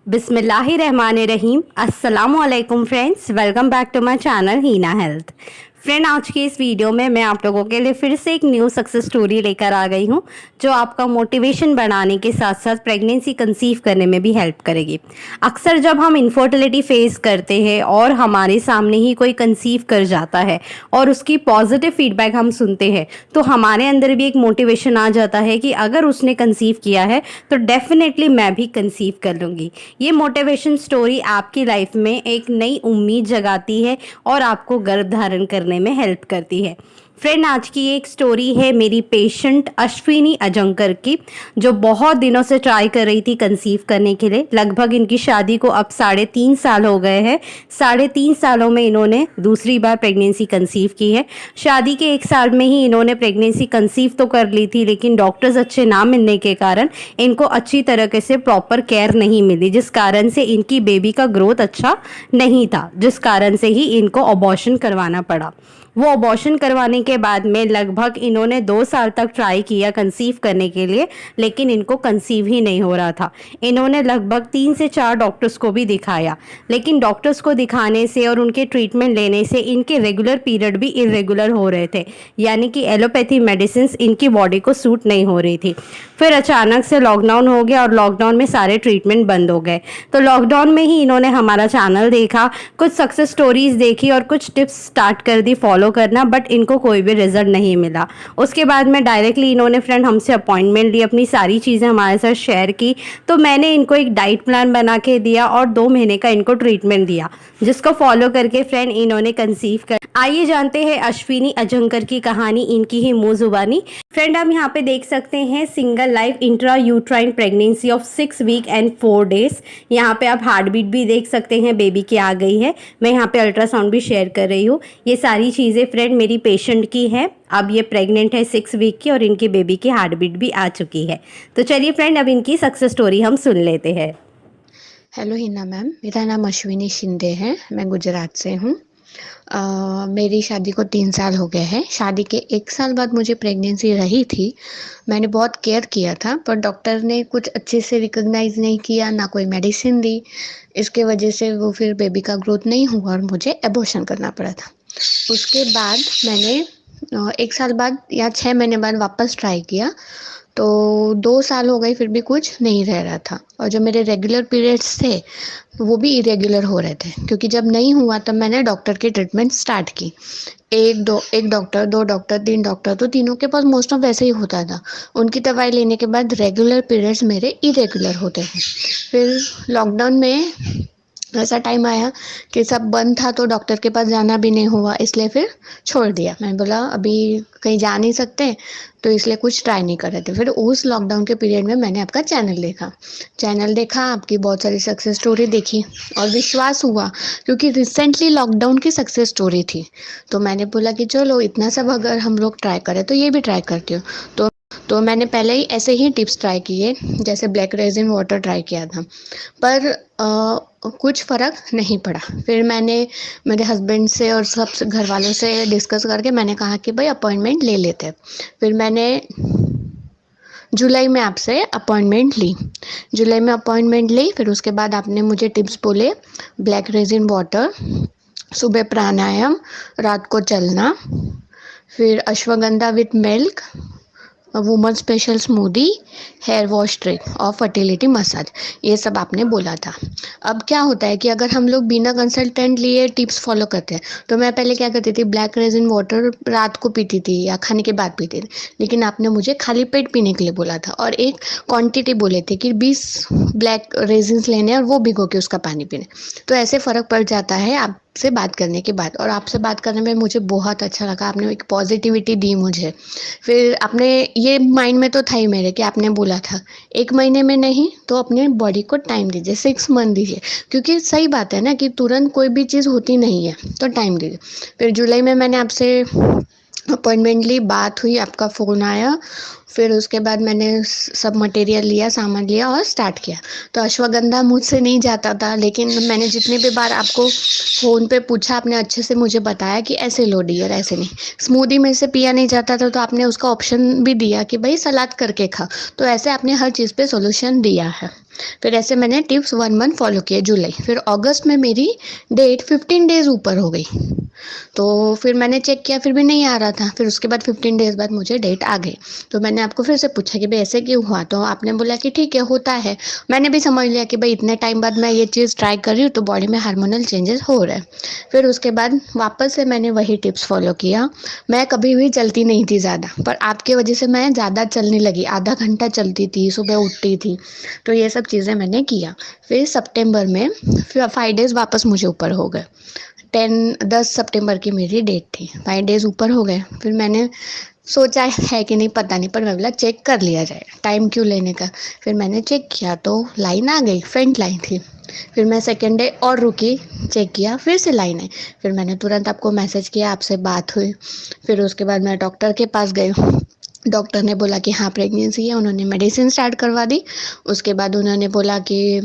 बिस्मिल्लाहिर्रहमानिर्रहीम। अस्सलामुअलैकुम friends, welcome back to my channel Heena health. Friend, आज की इस वीडियो में मैं आप लोगों के लिए फिर से एक न्यू सक्सेस स्टोरी लेकर आ गई हूँ, जो आपका मोटिवेशन बढ़ाने के साथ साथ प्रेगनेंसी कंसीव करने में भी हेल्प करेगी। अक्सर जब हम इनफर्टिलिटी फेस करते हैं और हमारे सामने ही कोई कंसीव कर जाता है और उसकी पॉजिटिव फीडबैक हम सुनते हैं, तो हमारे अंदर भी एक मोटिवेशन आ जाता है कि अगर उसने कंसीव किया है तो डेफिनेटली मैं भी कंसीव कर लूँगी। ये मोटिवेशन स्टोरी आपकी लाइफ में एक नई उम्मीद जगाती है और आपको गर्भ धारण करने में हेल्प करती है। फ्रेंड, आज की एक स्टोरी है मेरी पेशेंट अश्विनी अजंकर की, जो बहुत दिनों से ट्राई कर रही थी कंसीव करने के लिए। लगभग इनकी शादी को अब 3.5 साल हो गए हैं। 3.5 सालों में इन्होंने दूसरी बार प्रेगनेंसी कंसीव की है। शादी के 1 साल में ही इन्होंने प्रेगनेंसी कंसीव तो कर ली थी, लेकिन डॉक्टर्स अच्छे ना मिलने के कारण इनको अच्छी तरीके से प्रॉपर केयर नहीं मिली, जिस कारण से इनकी बेबी का ग्रोथ अच्छा नहीं था, जिस कारण से ही इनको अबॉर्शन करवाना पड़ा। वो अबॉर्शन करवाने के बाद में लगभग इन्होंने 2 साल तक ट्राई किया कंसीव करने के लिए, लेकिन इनको कंसीव ही नहीं हो रहा था। इन्होंने लगभग 3 से 4 डॉक्टर्स को भी दिखाया, लेकिन डॉक्टर्स को दिखाने से और उनके ट्रीटमेंट लेने से इनके रेगुलर पीरियड भी इरेगुलर हो रहे थे, यानी कि एलोपैथी मेडिसिन इनकी बॉडी को सूट नहीं हो रही थी। फिर अचानक से लॉकडाउन हो गया और लॉकडाउन में सारे ट्रीटमेंट बंद हो गए। तो लॉकडाउन में ही इन्होंने हमारा चैनल देखा, कुछ सक्सेस स्टोरीज देखी और कुछ टिप्स स्टार्ट कर दी फॉलो करना, बट इनको कोई भी रिजल्ट नहीं मिला। उसके बाद में डायरेक्टली इन्होंने फ्रेंड हमसे अपॉइंटमेंट ली, अपनी सारी चीज़ें हमारे साथ शेयर की। तो मैंने इनको एक डाइट प्लान बना के दिया और 2 महीने का इनको ट्रीटमेंट दिया, जिसको फॉलो करके फ्रेंड इन्होंने कंसीव कर। आइए जानते हैं अश्विनी अजंकर की कहानी, इनकी ही मुँह जुबानी। फ्रेंड, आप यहाँ पे देख सकते हैं single life intra uterine pregnancy of 6 week and 4 days. यहाँ पे आप हार्ट बीट भी देख सकते हैं, बेबी की आ गई है। मैं यहाँ पे अल्ट्रासाउंड भी शेयर कर रही हूँ। ये सारी चीज़ें फ्रेंड मेरी पेशेंट की है। अब ये प्रेग्नेंट है 6 वीक की और इनकी बेबी की हार्ट बीट भी आ चुकी है। तो चलिए फ्रेंड, अब इनकी सक्सेस स्टोरी हम सुन लेते हैं। हेलो हिना मैम, मेरा नाम अश्विनी शिंदे है। मैं गुजरात से हूँ। मेरी शादी को 3 साल हो गए हैं। शादी के 1 साल बाद मुझे प्रेगनेंसी रही थी। मैंने बहुत केयर किया था, पर डॉक्टर ने कुछ अच्छे से रिकॉग्नाइज नहीं किया, ना कोई मेडिसिन दी। इसके वजह से वो फिर बेबी का ग्रोथ नहीं हुआ और मुझे एबॉर्शन करना पड़ा था। उसके बाद मैंने 1 साल बाद या 6 महीने बाद वापस ट्राई किया, तो 2 साल हो गए फिर भी कुछ नहीं रह रहा था। और जो मेरे रेगुलर पीरियड्स थे वो भी इरेगुलर हो रहे थे, क्योंकि जब नहीं हुआ तब मैंने डॉक्टर की ट्रीटमेंट स्टार्ट की। एक डॉक्टर, 2 डॉक्टर, 3 डॉक्टर, तो तीनों के पास मोस्ट ऑफ वैसे ही होता था। उनकी दवाई लेने के बाद रेगुलर पीरियड्स मेरे इरेगुलर होते हैं। फिर लॉकडाउन में ऐसा टाइम आया कि सब बंद था, तो डॉक्टर के पास जाना भी नहीं हुआ, इसलिए फिर छोड़ दिया। मैंने बोला अभी कहीं जा नहीं सकते, तो इसलिए कुछ ट्राई नहीं कर रहे थे। फिर उस लॉकडाउन के पीरियड में मैंने आपका चैनल देखा, आपकी बहुत सारी सक्सेस स्टोरी देखी और विश्वास हुआ, क्योंकि रिसेंटली लॉकडाउन की सक्सेस स्टोरी थी। तो मैंने बोला कि चलो इतना सब अगर हम लोग ट्राई करें तो ये भी ट्राई करती हूँ। तो मैंने पहले ही ऐसे ही टिप्स ट्राई किए, जैसे ब्लैक रेजिन वाटर ट्राई किया था, पर कुछ फ़र्क नहीं पड़ा। फिर मैंने मेरे हस्बैंड से और सब घर वालों से डिस्कस करके मैंने कहा कि भाई अपॉइंटमेंट ले लेते हैं। फिर मैंने जुलाई में आपसे अपॉइंटमेंट ली। फिर उसके बाद आपने मुझे टिप्स बोले, ब्लैक रेजिन वाटर, सुबह प्राणायाम, रात को चलना, फिर ashwagandha with milk, woman special smoothie, hair wash trick और फर्टिलिटी मसाज, ये सब आपने बोला था। अब क्या होता है कि अगर हम लोग बिना कंसल्टेंट लिए टिप्स फॉलो करते हैं, तो मैं पहले क्या करती थी, ब्लैक रेजिन वाटर रात को पीती थी या खाने के बाद पीती थी, लेकिन आपने मुझे खाली पेट पीने के लिए बोला था और एक क्वांटिटी बोले थे कि 20 ब्लैक रेजिन्स लेने और वो भिगो के उसका पानी पीने। तो ऐसे फ़र्क पड़ जाता है आपसे बात करने के बाद, और आपसे बात करने में मुझे बहुत अच्छा लगा। आपने एक पॉजिटिविटी दी मुझे। फिर आपने ये माइंड में तो था ही मेरे कि आपने बोला था 1 महीने में नहीं तो अपने बॉडी को टाइम दीजिए, 6 मंथ दीजिए, क्योंकि सही बात है ना कि तुरंत कोई भी चीज़ होती नहीं है, तो टाइम दीजिए। फिर जुलाई में मैंने आपसे अपॉइंटमेंट ली, बात हुई, आपका फ़ोन आया। फिर उसके बाद मैंने सब मटेरियल लिया, सामान लिया और स्टार्ट किया। तो अश्वगंधा मुझसे नहीं जाता था, लेकिन मैंने जितनी भी बार आपको फ़ोन पे पूछा, आपने अच्छे से मुझे बताया कि ऐसे लो डियर, ऐसे नहीं। स्मूदी में से पिया नहीं जाता था, तो आपने उसका ऑप्शन भी दिया कि भाई सलाद करके खा। तो ऐसे आपने हर चीज़ पे सॉल्यूशन दिया है। फिर ऐसे मैंने टिप्स 1 मंथ फॉलो किए जुलाई, फिर अगस्त में मेरी डेट 15 डेज़ ऊपर हो गई। तो फिर मैंने चेक किया फिर भी नहीं आ रहा था, फिर उसके बाद 15 डेज़ बाद मुझे डेट आ गई। तो मैंने आपको फिर से पूछा कि भई ऐसे क्यों हुआ? तो आपने बोला कि ठीक है होता है। मैंने भी समझ लिया कि भई इतने टाइम बाद मैं ये चीज़ ट्राई कर रही हूँ तो बॉडी में हार्मोनल चेंजेस हो रहे हैं। फिर उसके बाद वापस से मैंने वही टिप्स फॉलो किया। मैं कभी भी चलती नहीं थी ज़्यादा, पर आपकी वजह से मैं ज़्यादा चलने लगी, आधा घंटा चलती थी, सुबह उठती थी। तो ये सब चीज़ें मैंने किया। फिर सितंबर में 5 डेज़ वापस मुझे ऊपर हो गए। 10 सितंबर की मेरी डेट थी, 5 डेज़ ऊपर हो गए। फिर मैंने सोचा है कि नहीं पता नहीं, पर मैं बोला चेक कर लिया जाए, टाइम क्यों लेने का। फिर मैंने चेक किया तो लाइन आ गई, फ्रंट लाइन थी। फिर मैं सेकंड डे और रुकी, चेक किया, फिर से लाइन आई। फिर मैंने तुरंत आपको मैसेज किया, आपसे बात हुई। फिर उसके बाद मैं डॉक्टर के पास गई। डॉक्टर ने बोला कि हाँ प्रेगनेंसी है, उन्होंने मेडिसिन स्टार्ट करवा दी। उसके बाद उन्होंने बोला कि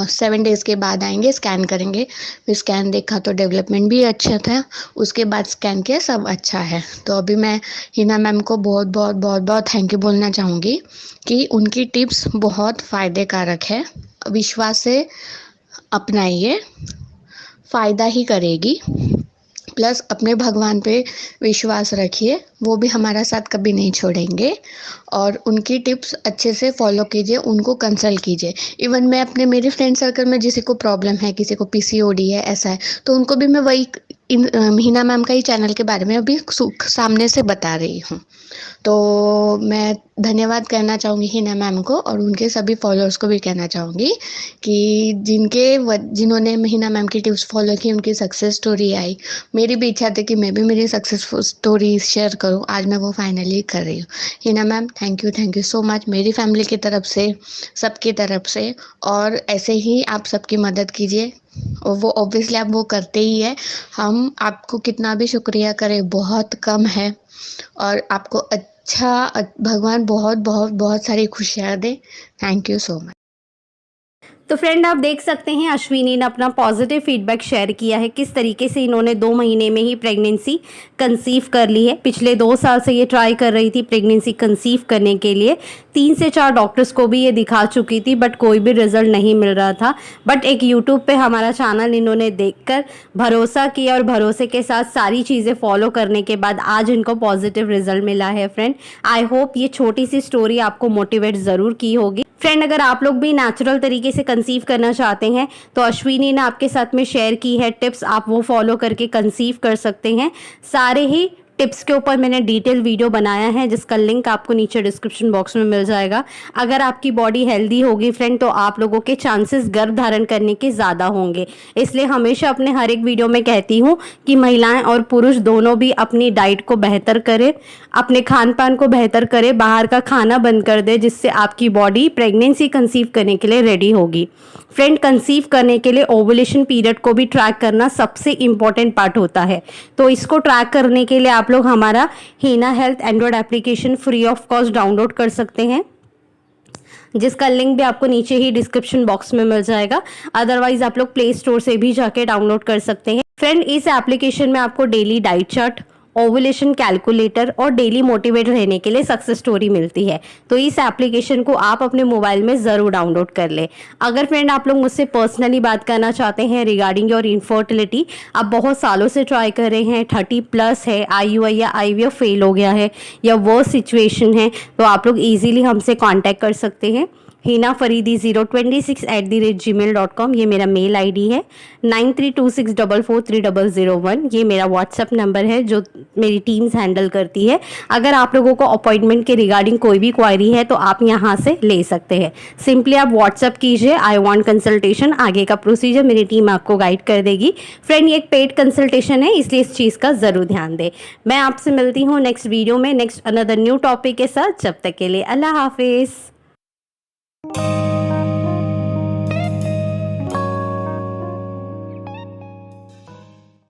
7 डेज़ के बाद आएंगे, स्कैन करेंगे। फिर स्कैन देखा तो डेवलपमेंट भी अच्छा था। उसके बाद स्कैन किया, सब अच्छा है। तो अभी मैं हिना मैम को बहुत बहुत बहुत बहुत थैंक यू बोलना चाहूँगी कि उनकी टिप्स बहुत फ़ायदे कारक है। विश्वास से अपनाइए, फ़ायदा ही करेगी। प्लस अपने भगवान पे विश्वास रखिए, वो भी हमारा साथ कभी नहीं छोड़ेंगे। और उनकी टिप्स अच्छे से फॉलो कीजिए, उनको कंसल्ट कीजिए। इवन मैं अपने मेरे फ्रेंड सर्कल में किसी को प्रॉब्लम है, किसी को पीसीओडी है, ऐसा है, तो उनको भी मैं वही हिना मैम का ही चैनल के बारे में अभी सामने से बता रही हूँ। तो मैं धन्यवाद कहना चाहूँगी हिना मैम को, और उनके सभी फॉलोअर्स को भी कहना चाहूँगी कि जिन्होंने हिना मैम की टिप्स फॉलो की, उनकी सक्सेस स्टोरी आई। मेरी भी इच्छा थी कि मैं भी मेरी सक्सेसफुल स्टोरी शेयर करूँ, आज मैं वो फाइनली कर रही हूँ। Hina ma'am thank you so much, मेरी फैमिली की तरफ से, सबकी तरफ से। और ऐसे ही आप सबकी मदद कीजिए, और वो ऑब्वियसली आप वो करते ही है। हम आपको कितना भी शुक्रिया करें बहुत कम है। और आपको भगवान बहुत बहुत बहुत सारी खुशियाँ दे। Thank you so much. तो फ्रेंड आप देख सकते हैं अश्विनी ने अपना पॉजिटिव फीडबैक शेयर किया है किस तरीके से इन्होंने 2 महीने में ही प्रेगनेंसी कंसीव कर ली है। पिछले 2 साल से ये ट्राई कर रही थी प्रेगनेंसी कंसीव करने के लिए, 3 से 4 डॉक्टर्स को भी ये दिखा चुकी थी, बट कोई भी रिजल्ट नहीं मिल रहा था। बट एक यूट्यूब पे हमारा चैनल इन्होंने देखकर भरोसा किया, और भरोसे के साथ सारी चीज़ें फॉलो करने के बाद आज इनको पॉजिटिव रिजल्ट मिला है। फ्रेंड आई होप ये छोटी सी स्टोरी आपको मोटिवेट ज़रूर की होगी। फ्रेंड अगर आप लोग भी नेचुरल तरीके से कंसीव करना चाहते हैं तो अश्विनी ने आपके साथ में शेयर की है टिप्स, आप वो फॉलो करके कंसीव कर सकते हैं। सारे ही टिप्स के ऊपर मैंने डिटेल वीडियो बनाया है जिसका लिंक आपको नीचे डिस्क्रिप्शन बॉक्स में मिल जाएगा। अगर आपकी बॉडी हेल्दी होगी फ्रेंड तो आप लोगों के चांसेस गर्भ धारण करने के ज़्यादा होंगे। इसलिए हमेशा अपने हर एक वीडियो में कहती हूँ कि महिलाएं और पुरुष दोनों भी अपनी डाइट को बेहतर करें, अपने खान पान को बेहतर करें, बाहर का खाना बंद कर दे, जिससे आपकी बॉडी प्रेगनेंसी कंसीव करने के लिए रेडी होगी। फ्रेंड कंसीव करने के लिए ओवुलेशन पीरियड को भी ट्रैक करना सबसे इम्पॉर्टेंट पार्ट होता है। तो इसको ट्रैक करने के लिए आप लोग हमारा Hina health Android application free of cost download कर सकते हैं, जिसका लिंक भी आपको नीचे ही डिस्क्रिप्शन बॉक्स में मिल जाएगा। अदरवाइज आप लोग प्ले स्टोर से भी जाके डाउनलोड कर सकते हैं। फ्रेंड इस एप्लीकेशन में आपको daily diet chart, ovulation calculator और डेली मोटिवेट रहने के लिए सक्सेस स्टोरी मिलती है। तो इस एप्लीकेशन को आप अपने मोबाइल में ज़रूर डाउनलोड कर लें। अगर फ्रेंड आप लोग मुझसे पर्सनली बात करना चाहते हैं रिगार्डिंग योर इनफर्टिलिटी, आप बहुत सालों से ट्राई कर रहे हैं, 30+ है, IUI या IVF फेल हो गया है या वो सिचुएशन है, तो आप लोग ईजिली हमसे कॉन्टैक्ट कर सकते हैं। hinafaridi026@gmail.com ये मेरा मेल ID है। 9326443001 ये मेरा व्हाट्सएप नंबर है जो मेरी टीम्स हैंडल करती है। अगर आप लोगों को अपॉइंटमेंट के रिगार्डिंग कोई भी क्वायरी है तो आप यहाँ से ले सकते हैं। सिंपली आप व्हाट्सएप कीजिए आई वांट कंसल्टेशन, आगे का प्रोसीजर मेरी टीम आपको गाइड कर देगी। फ्रेंड ये एक पेड कंसल्टेशन है, इसलिए इस चीज़ का ज़रूर ध्यान दें। मैं आपसे मिलती हूँ नेक्स्ट वीडियो में नेक्स्ट अनदर न्यू टॉपिक के साथ। जब तक के लिए अल्लाह हाफिज़।